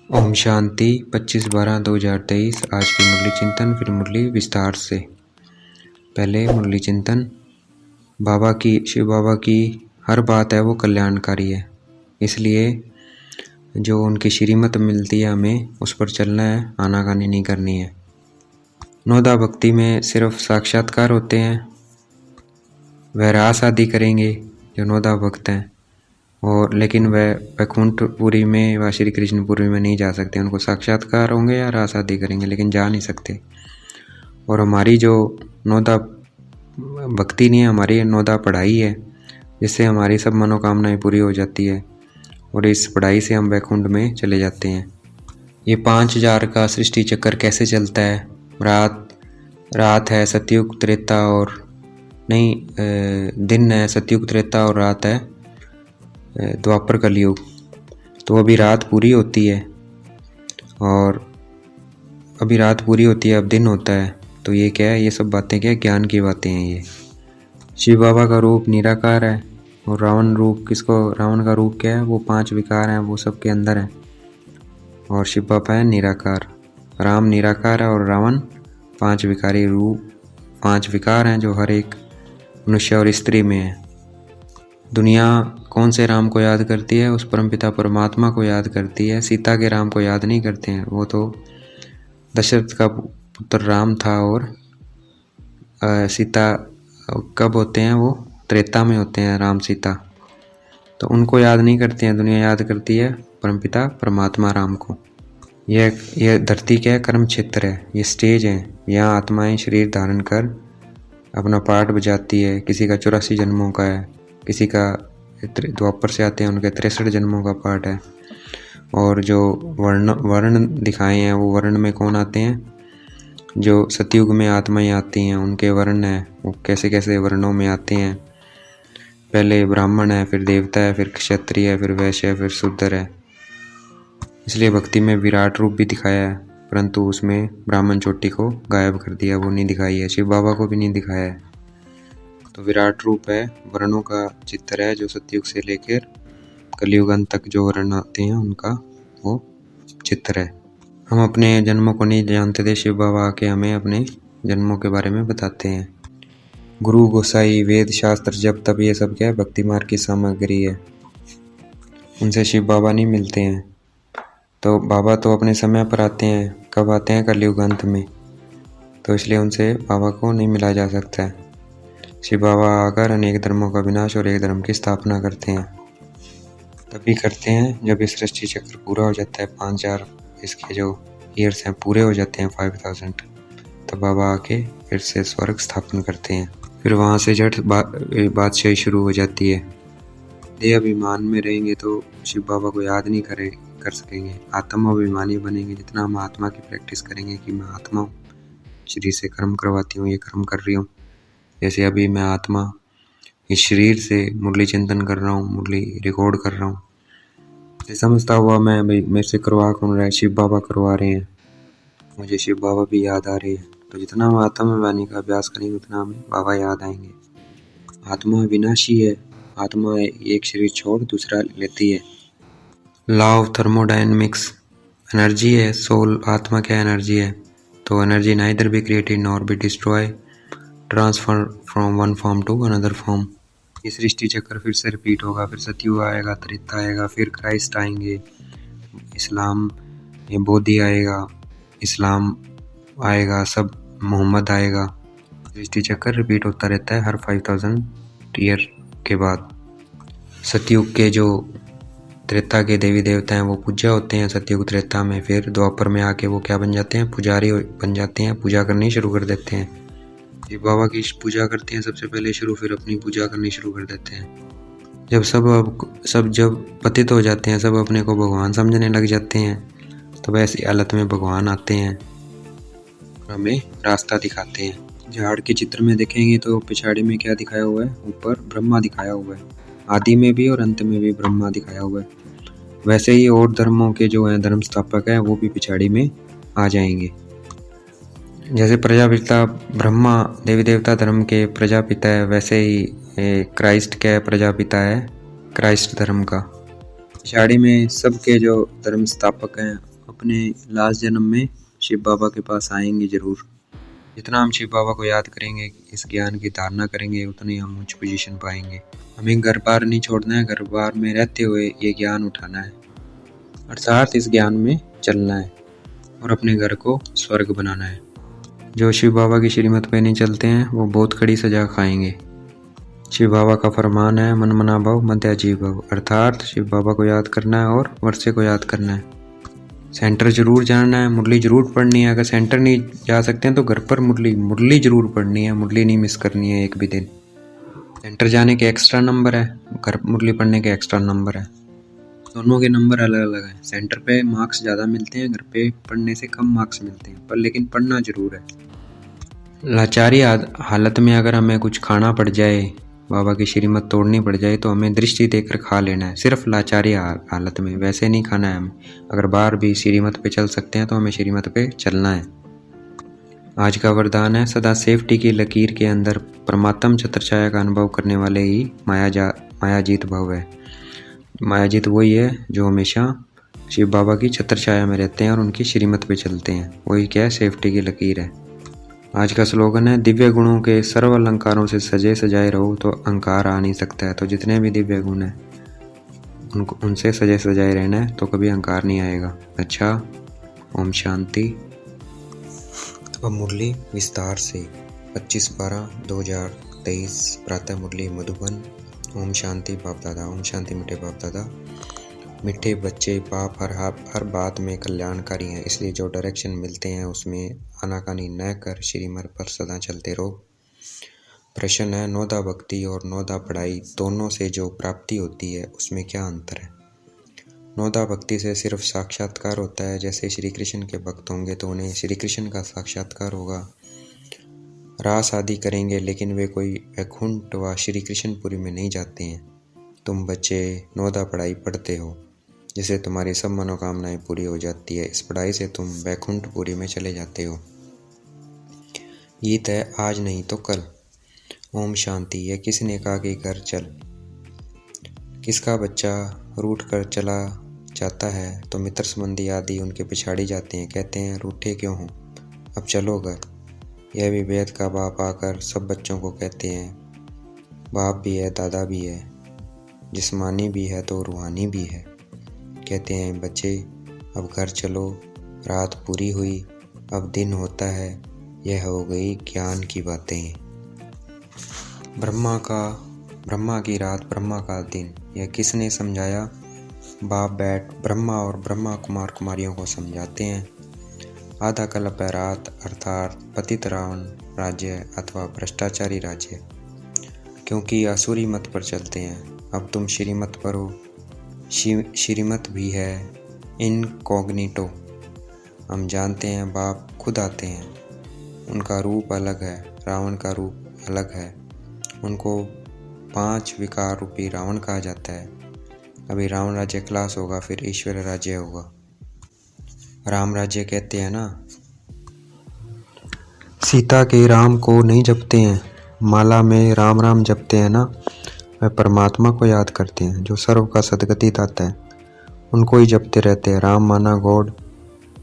ओम शांति 25/12/2023। आज की मुरली चिंतन। फिर मुरली विस्तार से। पहले मुरली चिंतन। शिव बाबा की हर बात है वो कल्याणकारी है, इसलिए जो उनकी श्रीमत मिलती है हमें उस पर चलना है, आनाकानी नहीं करनी है। नौदा भक्ति में सिर्फ साक्षात्कार होते हैं, वह रास आदि करेंगे जो नौदा भक्त हैं, और लेकिन वह वैकुंठपुरी में व श्री कृष्णपुरी में नहीं जा सकते। उनको साक्षात्कार होंगे या रास आदि करेंगे, लेकिन जा नहीं सकते। और हमारी जो नौदा भक्ति नहीं है, हमारी नौदा पढ़ाई है, जिससे हमारी सब मनोकामनाएं पूरी हो जाती है, और इस पढ़ाई से हम वैकुंठ में चले जाते हैं। ये 5000 का सृष्टि चक्कर कैसे चलता है? रात है सतयुग त्रेता और नहीं, दिन है सतयुग त्रेता और रात है द्वापर कलयुग। तो अभी रात पूरी होती है, और अभी रात पूरी होती है, अब दिन होता है। तो ये क्या है? ये सब बातें क्या है? ज्ञान की बातें हैं ये। शिव बाबा का रूप निराकार है, और रावण का रूप क्या है? वो 5 विकार हैं, वो सबके अंदर है। और शिव बाबा है निराकार। राम निराकार है और रावण 5 विकारी रूप, 5 विकार हैं जो हर एक मनुष्य और स्त्री में है। दुनिया कौन से राम को याद करती है? उस परमपिता परमात्मा को याद करती है। सीता के राम को याद नहीं करते हैं। वो तो दशरथ का पुत्र राम था, और सीता कब होते हैं? वो त्रेता में होते हैं राम सीता। तो उनको याद नहीं करते हैं, दुनिया याद करती है परमपिता परमात्मा राम को। यह धरती क्या है? कर्म क्षेत्र है, ये स्टेज है। यहाँ आत्माएं शरीर धारण कर अपना पाठ बजाती है। किसी का 84 जन्मों का है, किसी का द्वापर से आते हैं उनके 63 जन्मों का पाठ है। और जो वर्ण दिखाए हैं, वो वर्ण में कौन आते हैं? जो सतयुग में आत्माएं आती हैं, उनके वर्ण है। वो कैसे कैसे वर्णों में आते हैं? पहले ब्राह्मण है, फिर देवता है, फिर क्षत्रिय है, फिर वैश्य है, फिर शूद्र है। इसलिए भक्ति में विराट रूप भी दिखाया है, परंतु उसमें ब्राह्मण चोटी को गायब कर दिया, वो नहीं दिखाई है। शिव बाबा को भी नहीं दिखाया है। तो विराट रूप है, वर्णों का चित्र है, जो सतयुग से लेकर कलयुग अंत तक जो वर्ण आते हैं उनका वो चित्र है। हम अपने जन्मों को नहीं जानते थे, शिव बाबा आके हमें अपने जन्मों के बारे में बताते हैं। गुरु गोसाई वेद शास्त्र जब तब ये सब क्या है? भक्ति मार्ग की सामग्री है, उनसे शिव बाबा नहीं मिलते हैं। तो बाबा तो अपने समय पर आते हैं। कब आते हैं? कलयुग अंत में। तो इसलिए उनसे बाबा को नहीं मिला जा सकता है। शिव बाबा आकर अनेक धर्मों का विनाश और एक धर्म की स्थापना करते हैं। तभी करते हैं जब ये सृष्टि चक्र पूरा हो जाता है। 5000 इसके जो ईयर्स हैं पूरे हो जाते हैं, 5000, तब बाबा आके फिर से स्वर्ग स्थापन करते हैं। फिर वहाँ से झट बादशाही शुरू हो जाती है। देह अभिमान में रहेंगे तो शिव बाबा को याद नहीं कर सकेंगे। आत्मा अभिमानी बनेंगे। जितना हम आत्मा की प्रैक्टिस करेंगे कि मैं आत्मा हूँ, शरीर से कर्म करवाती हूँ, ये कर्म कर रही हूँ। जैसे अभी मैं आत्मा इस शरीर से मुरली चिंतन कर रहा हूँ, मुरली रिकॉर्ड कर रहा हूँ, समझता हुआ मैं मेरे से करवा कौन रहा है? शिव बाबा करवा रहे हैं। मुझे शिव बाबा भी याद आ रहे हैं। तो जितना हम आत्मा वाणी का अभ्यास करेंगे उतना हमें बाबा याद आएंगे। आत्मा विनाशी है। आत्मा एक शरीर छोड़ दूसरा लेती है। लॉ ऑफ थर्मोडायनेमिक्स एनर्जी है। सोल आत्मा क्या एनर्जी है? तो energy neither be created nor be destroy, transfer from one form to another form. ये सृष्टि चक्र फिर से रिपीट होगा। फिर सतयुग आएगा, त्रेता आएगा, फिर क्राइस्ट आएंगे, इस्लाम, ये बोधि आएगा, इस्लाम आएगा, सब मोहम्मद आएगा। सृष्टि चक्र रिपीट होता रहता है हर 5000 ईयर के बाद। सतयुग के जो त्रेता के देवी देवता हैं वो पूजा होते हैं सतयुग त्रेता में। फिर द्वापर में आके वो क्या बन जाते हैं? पुजारी बन जाते हैं, पूजा करनी शुरू कर देते हैं। शिव बाबा की पूजा करते हैं सबसे पहले शुरू, फिर अपनी पूजा करनी शुरू कर देते हैं। जब सब पतित हो जाते हैं, सब अपने को भगवान समझने लग जाते हैं, तब ऐसी हालत में भगवान आते हैं और हमें रास्ता दिखाते हैं। झाड़ के चित्र में देखेंगे तो पिछाड़ी में क्या दिखाया हुआ है? ऊपर ब्रह्मा दिखाया हुआ है। आदि में भी और अंत में भी ब्रह्मा दिखाया हुआ है। वैसे ही और धर्मों के जो हैं धर्म स्थापक हैं वो भी पिछाड़ी में आ जाएंगे। जैसे प्रजापिता ब्रह्मा देवी देवता धर्म के प्रजापिता है, वैसे ही क्राइस्ट क्या है? प्रजापिता है क्राइस्ट धर्म का। पिछाड़ी में सबके जो धर्म स्थापक हैं अपने लास्ट जन्म में शिव बाबा के पास आएंगे ज़रूर। जितना हम शिव बाबा को याद करेंगे, इस ज्ञान की धारणा करेंगे, उतनी हम उच्च पोजीशन पाएंगे। हमें घर बार नहीं छोड़ना है, घर बार में रहते हुए ये ज्ञान उठाना है, अर्थात इस ज्ञान में चलना है और अपने घर को स्वर्ग बनाना है। जो शिव बाबा की श्रीमत पे नहीं चलते हैं वो बहुत कड़ी सजा खाएंगे। शिव बाबा का फरमान है, मन मना भव मध्य जीव भव, अर्थात शिव बाबा को याद करना है और वर्षे को याद करना है। सेंटर जरूर जाना है, मुरली जरूर पढ़नी है। अगर सेंटर नहीं जा सकते हैं तो घर पर मुरली जरूर पढ़नी है, मुरली नहीं मिस करनी है एक भी दिन। सेंटर जाने के एक्स्ट्रा नंबर है, घर मुरली पढ़ने के एक्स्ट्रा नंबर है, दोनों के नंबर अलग अलग हैं। सेंटर पे मार्क्स ज़्यादा मिलते हैं, घर पे पढ़ने से कम मार्क्स मिलते हैं, पर लेकिन पढ़ना जरूर है। लाचारी हालत में अगर हमें कुछ खाना पड़ जाए, बाबा की श्रीमत तोड़नी पड़ जाए, तो हमें दृष्टि देकर खा लेना है, सिर्फ लाचारी हालत में, वैसे नहीं खाना है हमें। अगर बाहर भी श्रीमत पे चल सकते हैं तो हमें श्रीमत पे चलना है। आज का वरदान है, सदा सेफ्टी की लकीर के अंदर परमात्म छत्रछाया का अनुभव करने वाले ही मायाजीत भव है। मायाजीत वही है जो हमेशा शिव बाबा की छत्रछाया में रहते हैं और उनकी श्रीमत पे चलते हैं, वही क्या है, सेफ्टी की लकीर है। आज का स्लोगन है, दिव्य गुणों के सर्व अलंकारों से सजे सजाए रहो तो अहंकार आ नहीं सकता है। तो जितने भी दिव्य गुण हैं उनसे सजे सजाए रहना है तो कभी अहंकार नहीं आएगा। अच्छा, ओम शांति। अब मुरली विस्तार से 25/12/2023 प्रातः मुरली मधुबन। ओम शांति बाप दादा। ओम शांति मीठे बाप दादा। मीठे बच्चे, बाप हर बात में कल्याणकारी हैं, इसलिए जो डायरेक्शन मिलते हैं उसमें आनाकानी न कर श्रीमत पर सदा चलते रहो। प्रश्न है, नौदा भक्ति और नौदा पढ़ाई दोनों से जो प्राप्ति होती है उसमें क्या अंतर है? नौदा भक्ति से सिर्फ साक्षात्कार होता है। जैसे श्री कृष्ण के भक्त होंगे तो उन्हें श्री कृष्ण का साक्षात्कार होगा, रास आदि करेंगे, लेकिन वे कोई वैकुंठ व श्री कृष्णपुरी में नहीं जाते हैं। तुम बच्चे नौदा पढ़ाई पढ़ते हो जिससे तुम्हारी सब मनोकामनाएं पूरी हो जाती है। इस पढ़ाई से तुम वैकुंठपुरी में चले जाते हो। गीत है, आज नहीं तो कल। ओम शांति। यह किसने कहा कि घर चल? किसका बच्चा रूठ कर चला जाता है तो मित्र संबंधी आदि उनके पिछाड़ी जाते हैं, कहते हैं रूठे क्यों हो, अब चलो घर। यह भी वेद का बाप आकर सब बच्चों को कहते हैं, बाप भी है, दादा भी है, जिस्मानी भी है तो रूहानी भी है। कहते हैं, बच्चे अब घर चलो, रात पूरी हुई, अब दिन होता है, यह हो गई ज्ञान की बातें। ब्रह्मा की रात, ब्रह्मा का दिन, यह किसने समझाया? बाप बैठ ब्रह्मा और ब्रह्मा कुमार कुमारियों को समझाते हैं। आधा कल्प है रात, अर्थात पतित रावण राज्य अथवा भ्रष्टाचारी राज्य, क्योंकि आसुरी मत पर चलते हैं। अब तुम श्रीमत पर हो। श्रीमत भी है इनकॉग्निटो। हम जानते हैं बाप खुद आते हैं, उनका रूप अलग है, रावण का रूप अलग है। उनको 5 विकार रूपी रावण कहा जाता है। अभी रावण राज्य क्लास होगा, फिर ईश्वर राज्य होगा। राम राज्य कहते हैं ना, सीता के राम को नहीं जपते हैं, माला में राम राम जपते हैं ना, वह परमात्मा को याद करते हैं जो सर्व का सदगति दाता है, उनको ही जपते रहते हैं। राम माना गॉड।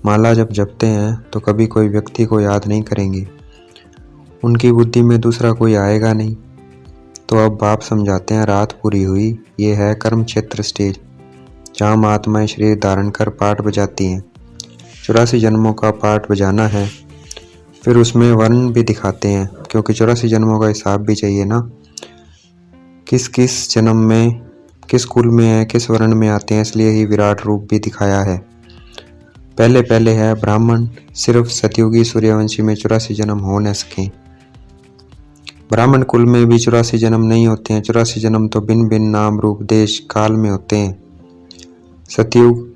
माला जब जपते हैं तो कभी कोई व्यक्ति को याद नहीं करेंगे, उनकी बुद्धि में दूसरा कोई आएगा नहीं। तो अब बाप समझाते हैं, रात पूरी हुई, ये है कर्म क्षेत्र स्टेज, जहाँ महात्माएं शरीर धारण कर पाठ बजाती हैं। 84 जन्मों का पाठ बजाना है, फिर उसमें वर्ण भी दिखाते हैं, क्योंकि 84 जन्मों का हिसाब भी चाहिए ना, किस किस जन्म में किस कुल में है, किस वर्ण में आते हैं, इसलिए ही विराट रूप भी दिखाया है। पहले है ब्राह्मण, सिर्फ सतयुगी सूर्यवंशी में 84 जन्म हो न सके। ब्राह्मण कुल में भी 84 जन्म नहीं होते हैं, 84 जन्म तो भिन्न भिन्न नाम रूप देश काल में होते हैं। सतयुग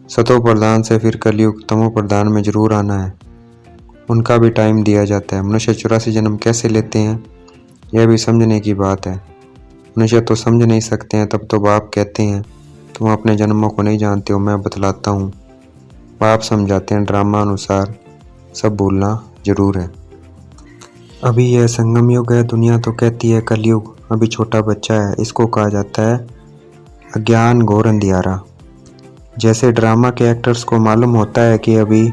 सतो प्रधान से फिर कलयुग तमो प्रधान में जरूर आना है, उनका भी टाइम दिया जाता है। मनुष्य 84 जन्म कैसे लेते हैं, यह भी समझने की बात है। मनुष्य तो समझ नहीं सकते हैं, तब तो बाप कहते हैं, तुम अपने जन्मों को नहीं जानते हो, मैं बतलाता हूँ। बाप समझाते हैं, ड्रामा अनुसार सब भूलना जरूर है। अभी यह संगम युग है, दुनिया तो कहती है कलयुग। अभी छोटा बच्चा है, इसको कहा जाता है अज्ञान घोर अंधियारा। जैसे ड्रामा के एक्टर्स को मालूम होता है कि अभी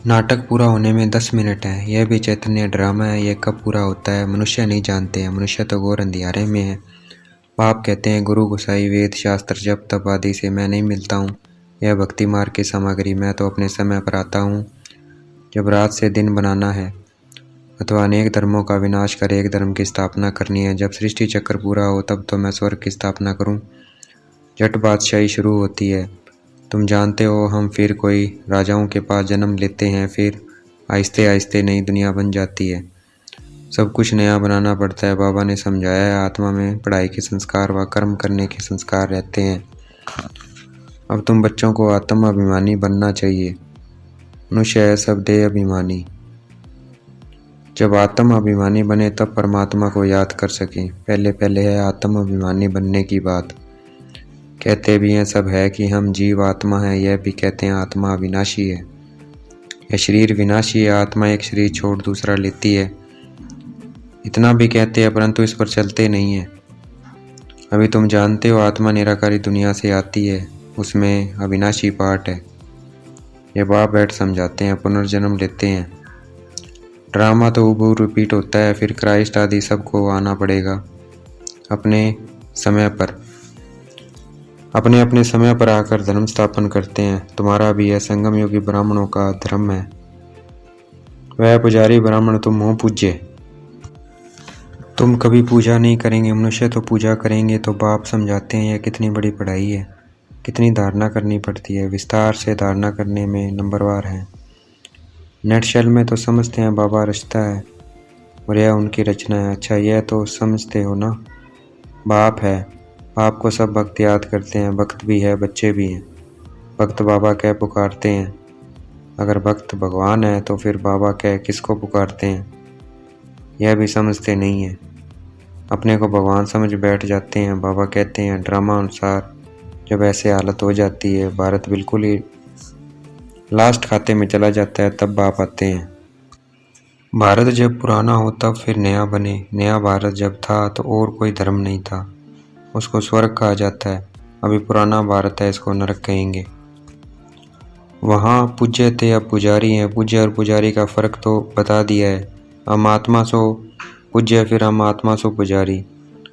नाटक पूरा होने में 10 मिनट है। यह भी चैतन्य ड्रामा है, यह कब पूरा होता है मनुष्य नहीं जानते हैं। मनुष्य तो घोर अंधियारे में है। बाप कहते हैं गुरु गोसाई वेद शास्त्र जप तप आदि से मैं नहीं मिलता हूँ। यह भक्ति मार्ग की सामग्री मैं तो अपने समय पर आता हूँ जब रात से दिन बनाना है, अथवा अनेक धर्मों का विनाश कर एक धर्म की स्थापना करनी है। जब सृष्टि चक्र पूरा हो तब तो मैं स्वर्ग की स्थापना करूं। जट बादशाही शुरू होती है। तुम जानते हो हम फिर कोई राजाओं के पास जन्म लेते हैं, फिर आहिस्ते आहिस्ते नई दुनिया बन जाती है। सब कुछ नया बनाना पड़ता है। बाबा ने समझाया है आत्मा में पढ़ाई के संस्कार व कर्म करने के संस्कार रहते हैं। अब तुम बच्चों को आत्म अभिमानी बनना चाहिए। मनुष्य है सब देह अभिमानी। जब आत्म अभिमानी बने तब परमात्मा को याद कर सकें। पहले पहले है आत्म अभिमानी बनने की बात। कहते भी हैं सब है कि हम जीव आत्मा है, यह भी कहते हैं आत्मा अविनाशी है। यह शरीर विनाशी है, आत्मा एक शरीर छोड़ दूसरा लेती है। इतना भी कहते हैं परंतु इस पर चलते नहीं है। अभी तुम जानते हो आत्मा निराकारी दुनिया से आती है, उसमें अविनाशी पार्ट है। ये बाप बैठ समझाते हैं, पुनर्जन्म लेते हैं। ड्रामा तो उबू रिपीट होता है, फिर क्राइस्ट आदि सबको आना पड़ेगा अपने समय पर। अपने अपने समय पर आकर धर्म स्थापन करते हैं। तुम्हारा भी यह संगम योगी ब्राह्मणों का धर्म है। वह पुजारी ब्राह्मण तुम हो पूज्य। तुम कभी पूजा नहीं करेंगे, मनुष्य तो पूजा करेंगे। तो बाप समझाते हैं यह कितनी बड़ी पढ़ाई है, कितनी धारणा करनी पड़ती है। विस्तार से धारणा करने में नंबरवार है। नेटशेल में तो समझते हैं बाबा रचता है और यह उनकी रचना है। अच्छा यह तो समझते हो ना, बाप है। बाप को सब भक्त याद करते हैं। भक्त भी है, बच्चे भी हैं। भक्त बाबा कह पुकारते हैं। अगर भक्त भगवान है तो फिर बाबा कह किसको पुकारते हैं, यह भी समझते नहीं है। अपने को भगवान समझ बैठ जाते हैं। बाबा कहते हैं ड्रामा अनुसार जब ऐसे हालत हो जाती है, भारत बिल्कुल ही लास्ट खाते में चला जाता है, तब बाप आते हैं। भारत जब पुराना हो तब फिर नया बने। नया भारत जब था तो और कोई धर्म नहीं था, उसको स्वर्ग कहा जाता है। अभी पुराना भारत है, इसको नरक कहेंगे। वहाँ पूज्य थे, अब पुजारी हैं। पूज्य और पुजारी का फर्क तो बता दिया है। हम आत्मा सो पूज्य, फिर हम आत्मा सो पुजारी।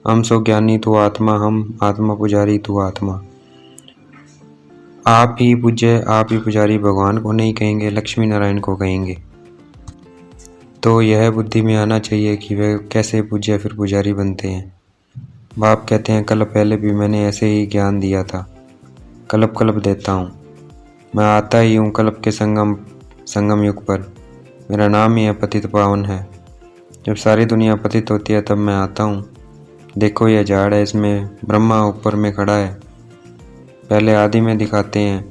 हम सो ज्ञानी तू आत्मा, हम आत्मा पुजारी तू आत्मा। आप ही पूज्य आप ही पुजारी भगवान को नहीं कहेंगे, लक्ष्मी नारायण को कहेंगे। तो यह बुद्धि में आना चाहिए कि वे कैसे पूज्य फिर पुजारी बनते हैं। बाप कहते हैं कल पहले भी मैंने ऐसे ही ज्ञान दिया था, कल्प कल्प देता हूँ। मैं आता ही हूँ कल्प के संगम युग पर। मेरा नाम ही है पतित पावन है। जब सारी दुनिया पतित होती है तब मैं आता हूँ। देखो यह झाड़ है, इसमें ब्रह्मा ऊपर में खड़ा है। पहले आदि में दिखाते हैं,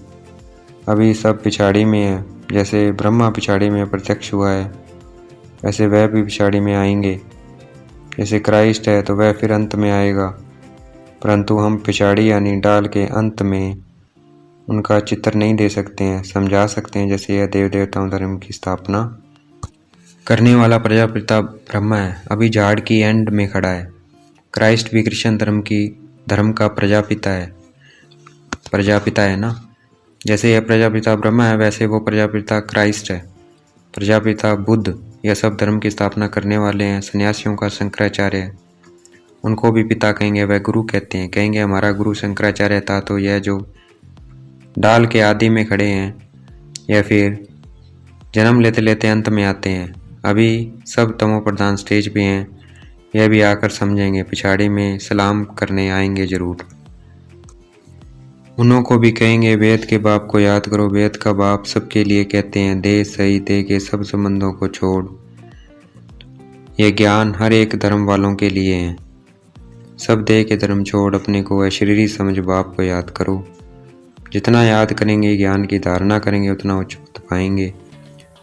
अभी सब पिछाड़ी में है। जैसे ब्रह्मा पिछाड़ी में प्रत्यक्ष हुआ है, वैसे वह भी पिछाड़ी में आएंगे। जैसे क्राइस्ट है तो वह फिर अंत में आएगा, परंतु हम पिछाड़ी यानी डाल के अंत में उनका चित्र नहीं दे सकते हैं, समझा सकते हैं। जैसे यह देव देवताओं धर्म की स्थापना करने वाला प्रजापिता ब्रह्मा है, अभी झाड़ की एंड में खड़ा है। क्राइस्ट भी कृष्ण धर्म का प्रजापिता है ना। जैसे यह प्रजापिता ब्रह्मा है, वैसे वो प्रजापिता क्राइस्ट है। प्रजापिता बुद्ध यह सब धर्म की स्थापना करने वाले हैं। सन्यासियों का शंकराचार्य है, उनको भी पिता कहेंगे, वह गुरु कहते हैं। कहेंगे हमारा गुरु शंकराचार्य था। तो यह जो डाल के आदि में खड़े हैं, यह फिर जन्म लेते लेते अंत में आते हैं। अभी सब तमो प्रधान स्टेज पे हैं, यह भी आकर समझेंगे। पिछाड़ी में सलाम करने आएंगे जरूर। उनको भी कहेंगे वेद के बाप को याद करो। वेद का बाप सबके लिए कहते हैं, देह सही देह के सब संबंधों को छोड़। यह ज्ञान हर एक धर्म वालों के लिए है। सब देह के धर्म छोड़ अपने को अशरीरी समझ बाप को याद करो। जितना याद करेंगे, ज्ञान की धारणा करेंगे, उतना उच्च पद पाएंगे।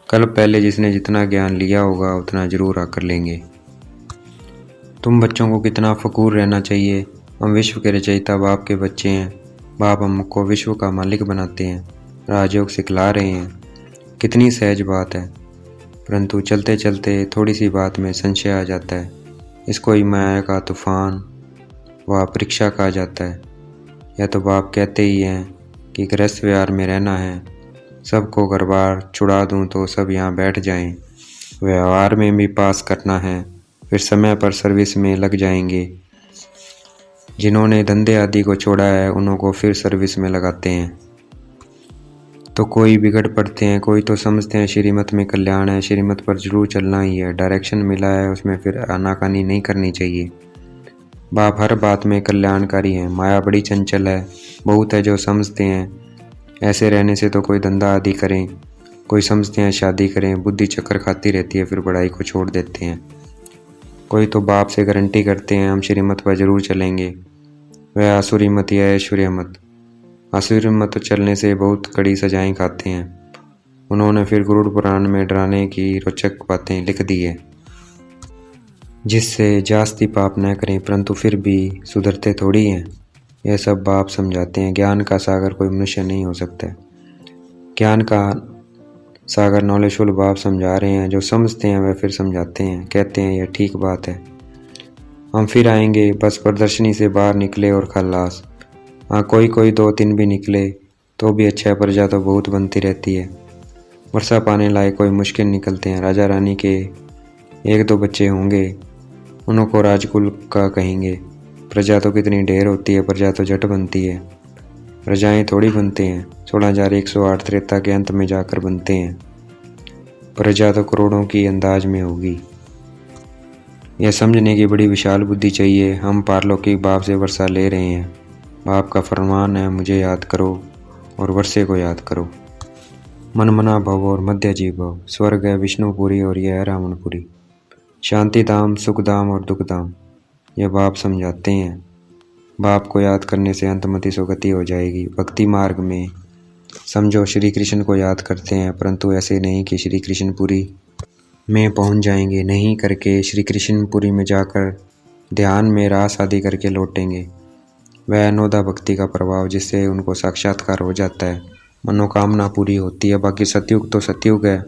कल पहले जिसने जितना ज्ञान लिया होगा उतना जरूर आकर लेंगे। तुम बच्चों को कितना फकूर रहना चाहिए। हम विश्व के रचयिता बाप के बच्चे हैं। बाप हमको विश्व का मालिक बनाते हैं, राजयोग सिखला रहे हैं। कितनी सहज बात है, परंतु चलते चलते थोड़ी सी बात में संशय आ जाता है। इसको ही माया का तूफान व परीक्षा कहा जाता है। यह तो बाप कहते ही हैं, कि गृहस्थ व्यवहार में रहना है। सबको घर बार छुड़ा दूँ तो सब यहाँ बैठ जाएं। व्यवहार में भी पास करना है, फिर समय पर सर्विस में लग जाएंगे। जिन्होंने धंधे आदि को छोड़ा है उन्हों को फिर सर्विस में लगाते हैं। तो कोई बिगड़ पड़ते हैं, कोई तो समझते हैं श्रीमत में कल्याण है, श्रीमत पर जरूर चलना ही है, डायरेक्शन मिला है उसमें फिर आनाकानी नहीं करनी चाहिए। बाप हर बात में कल्याणकारी हैं। माया बड़ी चंचल है, बहुत है जो समझते हैं ऐसे रहने से तो कोई धंधा आदि करें, कोई समझते हैं शादी करें, बुद्धि चक्कर खाती रहती है फिर पढ़ाई को छोड़ देते हैं। कोई तो बाप से गारंटी करते हैं हम श्रीमत पर जरूर चलेंगे, वह आसुरी मत या ऐश्वर्य मत। आसुरी मत चलने से बहुत कड़ी सजाएं खाते हैं। उन्होंने फिर गरुड़ पुराण में डराने की रोचक बातें लिख दी है, जिससे जास्ती पाप न करें, परंतु फिर भी सुधरते थोड़ी हैं। यह सब बाप समझाते हैं। ज्ञान का सागर कोई मनुष्य नहीं हो सकता। ज्ञान का सागर नॉलेजफुल बाप समझा रहे हैं। जो समझते हैं वह फिर समझाते हैं, कहते हैं यह ठीक बात है, हम फिर आएंगे। बस प्रदर्शनी से बाहर निकले और खल्लास। हाँ, कोई 2-3 भी निकले तो भी अच्छा है, प्रजा तो बहुत बनती रहती है। वर्षा पाने लायक कोई मुश्किल निकलते हैं। राजा रानी के 1-2 बच्चे होंगे, उनको राजकुल का कहेंगे। प्रजा तो कितनी ढेर होती है, प्रजा तो झट बनती है। प्रजाएं थोड़ी बनते हैं, 16,108 त्रेता के अंत में जाकर बनते हैं। प्रजा तो करोड़ों की अंदाज में होगी। यह समझने की बड़ी विशाल बुद्धि चाहिए। हम पारलौकिक बाप से वर्षा ले रहे हैं। बाप का फरमान है, मुझे याद करो और वर्षे को याद करो। मनमना भव और मध्य जीव भव। स्वर्ग है विष्णुपुरी और यह है रावणपुरी। शांति धाम, सुख धाम और दुख धाम, यह बाप समझाते हैं। बाप को याद करने से अंतमति सुगति हो जाएगी। भक्ति मार्ग में समझो श्री कृष्ण को याद करते हैं, परंतु ऐसे नहीं कि श्री कृष्णपुरी में पहुंच जाएंगे। नहीं करके श्री कृष्णपुरी में जाकर ध्यान में रास आदि करके लौटेंगे। वह अनोदा भक्ति का प्रभाव, जिससे उनको साक्षात्कार हो जाता है, मनोकामना पूरी होती है। बाकी सतयुग तो सतयुग है,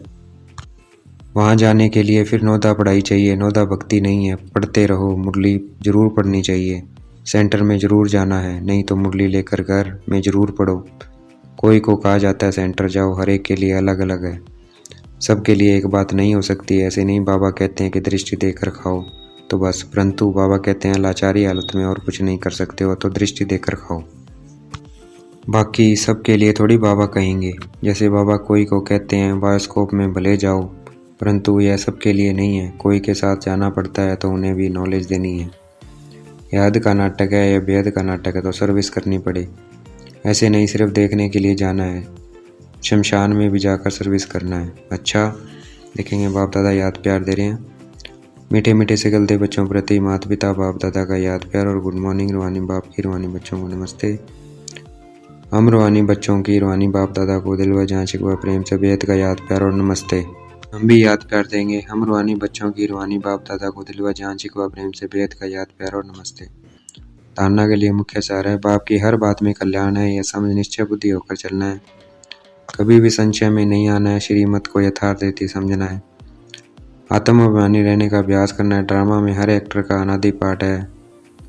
वहाँ जाने के लिए फिर नोदा पढ़ाई चाहिए। नोदा भक्ति नहीं है। पढ़ते रहो, मुरली जरूर पढ़नी चाहिए। सेंटर में जरूर जाना है, नहीं तो मुरली लेकर घर में जरूर पढ़ो। कोई को कहा जाता है सेंटर जाओ, हर एक के लिए अलग अलग है, सबके लिए एक बात नहीं हो सकती। ऐसे नहीं बाबा कहते हैं कि दृष्टि देकर खाओ तो बस, परंतु बाबा कहते हैं लाचारी हालत में और कुछ नहीं कर सकते हो तो दृष्टि देकर खाओ। बाकी सबके लिए थोड़ी बाबा कहेंगे। जैसे बाबा कोई को कहते हैं बायोस्कोप में भले जाओ, परंतु यह सबके लिए नहीं है। कोई के साथ जाना पड़ता है तो उन्हें भी नॉलेज देनी है। यह हद का नाटक है, यह बेहद का नाटक है, तो सर्विस करनी पड़े। ऐसे नहीं सिर्फ देखने के लिए जाना है, शमशान में भी जाकर सर्विस करना है। अच्छा, देखेंगे बाप दादा याद प्यार दे रहे हैं। मीठे मीठे से गलते बच्चों प्रति माता पिता बाप दादा का याद प्यार और गुड मॉर्निंग। रूहानी बाप की रूहानी बच्चों को नमस्ते। हम रूहानी बच्चों की रूहानी बाप दादा को दिल व जांच व प्रेम से बेहद का याद प्यार और नमस्ते। हम भी याद प्यार देंगे। हम रूहानी बच्चों की रूहानी बाप दादा को दिल व जांच व प्रेम से बेहद का याद प्यार और नमस्ते। धारणा के लिए मुख्य सार है, बाप की हर बात में कल्याण है। यह समझ निश्चय बुद्धि होकर चलना है, कभी भी संशय में नहीं आना है। श्रीमत को यथार्थ रीति समझना है, आत्माभिमानी रहने का अभ्यास करना है। ड्रामा में हर एक्टर का अनादि पार्ट है,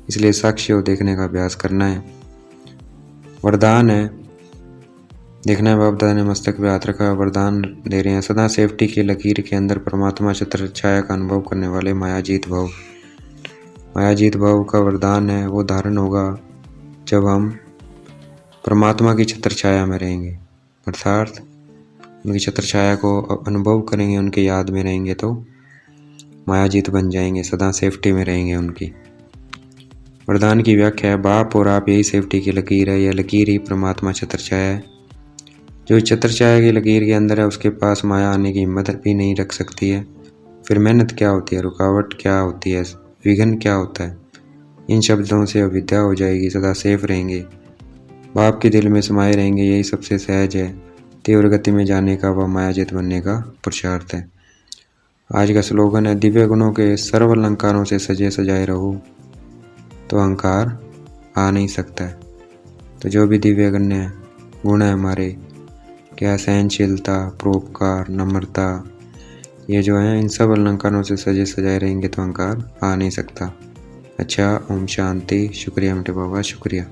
इसलिए साक्षी हो देखने का अभ्यास करना है। वरदान है, देखना है बाप दादा ने मस्तक पे हाथ रखा, वरदान दे रहे हैं। सदा सेफ्टी की लकीर के अंदर परमात्मा छत्र छाया का अनुभव करने वाले मायाजीत भव। मायाजीत भव का वरदान है, वो धारण होगा जब हम परमात्मा की छत्र छाया में रहेंगे, अर्थात उनकी छत्र छाया को अनुभव करेंगे, उनके याद में रहेंगे तो मायाजीत बन जाएंगे, सदा सेफ्टी में रहेंगे उनकी। वरदान की व्याख्या है, बाप और आप यही सेफ्टी की लकीर है। यह लकीर ही परमात्मा छत्र छाया है। जो छत्र छाया की लकीर के अंदर है उसके पास माया आने की हिम्मत भी नहीं रख सकती है। फिर मेहनत क्या होती है, रुकावट क्या होती है, विघ्न क्या होता है, इन शब्दों से अविद्या हो जाएगी। सदा सेफ रहेंगे, बाप के दिल में समाये रहेंगे, यही सबसे सहज है। तीव्र गति में जाने का व मायाजित बनने का पुरुषार्थ है। आज का स्लोगन है, दिव्य गुणों के सर्व अलंकारों से सजे सजाए रहो तो अहंकार आ नहीं सकता है। तो जो भी दिव्य गुण है हमारे, क्या सहनशीलता, परोपकार, नम्रता, ये जो है इन सब अलंकारों से सजे सजाए रहेंगे तो अहंकार आ नहीं सकता। अच्छा, ओम शांति। शुक्रिया मेरे बाबा, शुक्रिया।